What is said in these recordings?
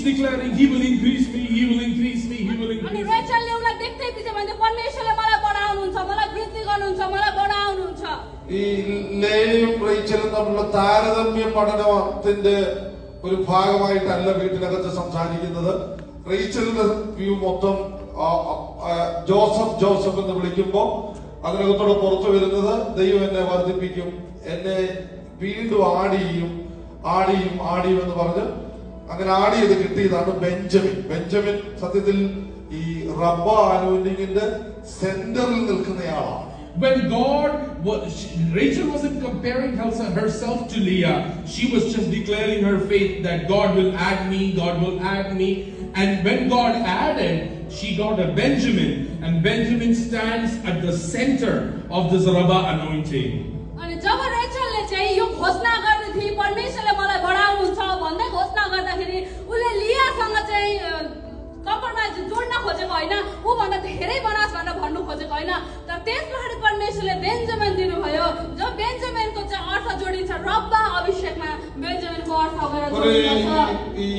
declaring, He will increase me, He will increase me, He will increase अनि me. रेचलले उलाई देख्दै पछि भन्दै परमेश्वरले मलाई बढाउनुहुन्छ, मलाई वृद्धि गर्नुहुन्छ, मलाई बढाउनुहुन्छ. ഈ ലേയും റേച്ചലും തമ്മിലുള്ള താരതമ്യ പഠനത്തിന്റെ ഒരു ഭാഗമായിട്ടല്ല വീട്ടിനകത്ത് സംസാരിക്കുന്നത്. റേച്ചലിന്റെ വ്യൂ മൊത്തം ജോസഫ് എന്ന് വിളിക്കുമ്പോ അതിനകത്തോടെ പുറത്തു വരുന്നത് ദൈവം എന്നെ വർദ്ധിപ്പിക്കും, എന്നെ വീണ്ടും ആടിയും എന്ന് പറഞ്ഞ് അങ്ങനെ ആടിയത് കിട്ടിയതാണ് ബെഞ്ചമിൻ സത്യത്തിൽ ഈ റബ്ബ അനോയിന്റിങ്ങിന്റെ സെന്ററിൽ നിൽക്കുന്നയാളാണ്. When Rachel wasn't comparing herself to Leah. She was just declaring her faith that God will add me, God will add me. And when God added, she got a Benjamin. And Benjamin stands at the center of this Rabbah anointing. अनि जब रेचलले चाहिँ यो घोषणा गर्दै थिए परमेश्वरले मलाई बढाउनुहुन्छ भन्दै घोषणा गर्दाखेरि उले लियासँग चाहिँ कम्प्रोमाइज जोड्न खोजेको हैन, उ भन्दा धेरै बनास भनेर भन्नु खोजेको हैन, तर त्यसपछि परमेश्वरले बेन्जामिन दिनुभयो. जब बेन्जामिनको चाहिँ अर्थ जोडिन्छ रब्बा अभिषेकमा बेन्जामिनको अर्थ गरेर जोडिन्छ. ഈ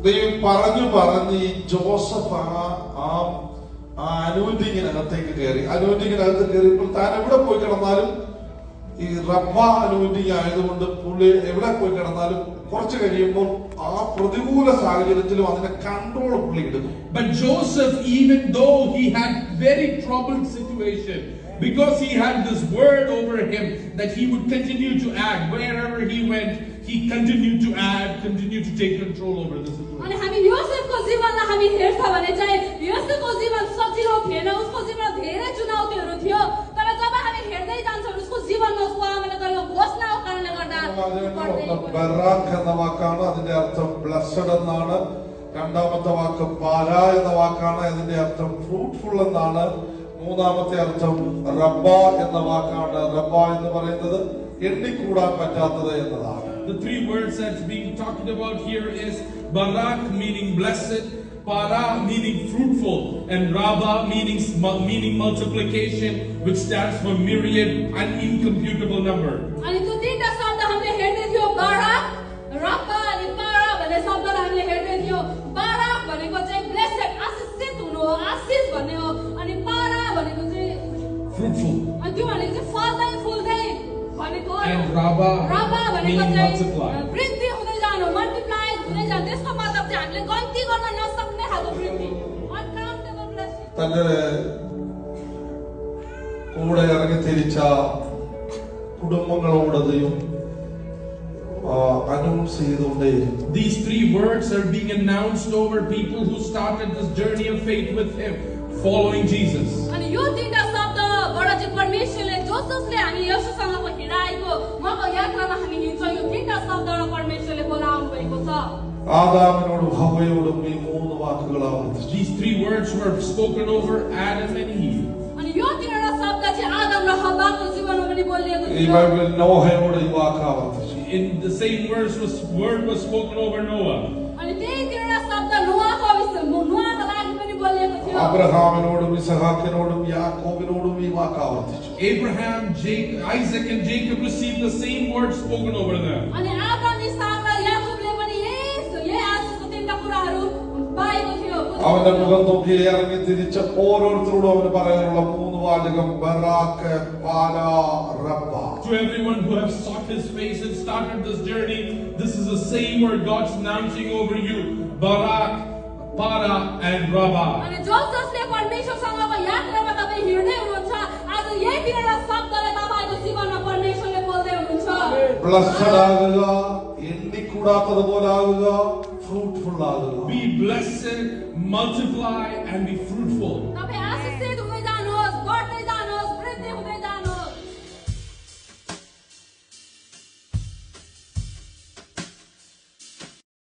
ദൈവം പറഞ്ഞു ഈ ജോസഫ് ആ അനോയിന്റിങ്ങിനകത്തേക്ക് കയറിയപ്പോൾ താൻ എവിടെ പോയി കിടന്നാലും ഈ റബ്ബ അനോയിന്റിങ് ആയതുകൊണ്ട് പുള്ളി എവിടെ പോയി കിടന്നാലും കുറച്ച് കഴിയുമ്പോൾ ആ പ്രതികൂല സാഹചര്യത്തിലും അതിന്റെ കൺട്രോൾ പുള്ളി എടുക്കും. But Joseph, even though he had very troubled situation, because he had this word over him that he would continue to add wherever he went, he continued to add, continued to take control over the situation. अनि हामी योसेफको जीवनलाई हामी हेर्छौं भने चाहिँ योसेफको जीवन सजिलो थिएन, उसको जीवनमा धेरै चुनौतीहरू थियो, तर जब हामी हेर्दै जान्छौं उसको जीवनमा उसको आमाले गरेको घोषणाको कारणले गर्दा ബറാഖ് എന്ന വാക്കാണ് അതിന്റെ അർത്ഥം ബ്ലെസ്ഡ് എന്നാണ്. രണ്ടാമത്തെ വാക്ക് പാര എന്ന വാക്കാണ്, അതിന്റെ അർത്ഥം ഫ്രൂട്ട്ഫുൾ എന്നാണ്. മൂന്നാമത്തെ അർത്ഥം റബ്ബ എന്ന വാക്കാണ്. റബ്ബ എന്ന് പറയുന്നത് എണ്ണിക്കൂടാൻ പറ്റാത്തത് എന്നതാണ്. The three words that's being talked about here is Barak meaning blessed, Para meaning fruitful, and Rabbah meaning multiplication, which stands for myriad and incomputable number. अनि त्यो तीनटा शब्द हामीले हेर्दै थियौ, बाराक, रब्बा अनि पारा भन्ने शब्दलाई हामीले हेर्दै थियौ. बाराक भनेको चाहिँ ब्लेसेड, आशीषित हुनु हो, आशीष भन्ने हो. अनि पारा भनेको चाहिँ fruitful. अनि त्यो भनेको चाहिँ फल्दै फुल्दै भनेको हो. And Rabbah भनेको meaning multiply. चाहिँ वृद्धि हुँदै जानु, मल्टिप्लाई हुँदै जानु. त्यसको मतलब चाहिँ हामीले गन्ती गर्न नसक्ने खालको वृद्धि, अनकाउन्टेबल ब्लेसिङ. തന്റെ കൂടെ ഇറങ്ങി തിരിച്ച കുടുംബങ്ങളോട് ദൈവം announce ചെയ്തുകൊണ്ടേയിരുന്നു. These three words are being announced over people who started this journey of faith with him, following Jesus. अनि यो तीनटा शब्दबाट चाहिँ परमेश्वरले जोसेफले हामी येशूसँगको हिँडाएको उहाँको यात्रामा हामी हिँड्छौँ, यो तीनटा शब्दबाट परमेश्वरले बोलाउनु भएको छ. ആദാമിനോടും ഹവ്വയോടും ഈ മൂന്ന് വാക്കുകൾ ആവർത്തിച്ചു. These three words were spoken over Adam and Eve. अनि यो तीनवटा शब्द चाहिँ आदम र हव्वाको जीवनमा पनि बोलिएको ഈ थियो. ബൈബിളിൽ നോഹയോട് ഈ വാക്ക് ആവർത്തിച്ചു. In the same word was spoken over Noah. अनि त्यही तीनवटा शब्द नोआको लागि पनि बोलिएको थियो. അബ്രഹാമിനോടും ഇസഹാക്കിനോടും യാക്കോബിനോടും ഈ വാക്ക് ആവർത്തിച്ചു. Abraham, Isaac and Jacob received the same word spoken over them. अनि आब्राम, इसाक र याकूबले पनि यही आशीषको तीनटा कुराहरू पाएको थियो. അവന്റെ മുഖം നോക്കി ഇറങ്ങി തിരിച്ച ഓരോരുത്തരോടും അവന് പറയാനുള്ള മൂന്ന് വാചകം ബറാക്ക്, പാല, റബ്ബ. To everyone who have sought his face and started this journey, this is the same word God's announcing over you: Barak, Para and Rabbah. अनि जोसेफले परमेश्वरसँगको यात्रामा तपाईँ हिँड्दै हुनुहुन्छ, आज यही तीनवटा शब्दले तपाईको जीवनमा परमेश्वरले बोल्दै हुनुहुन्छ. ബ്ലെസ്ഡ് ആകുക, എണ്ണിക്കൂടാത്തതുപോലെ ആകുക, ഫ്രൂട്ട്ഫുൾ ആകുക. Be blessed, multiply and be fruitful. तपाईँ आशीषित हुन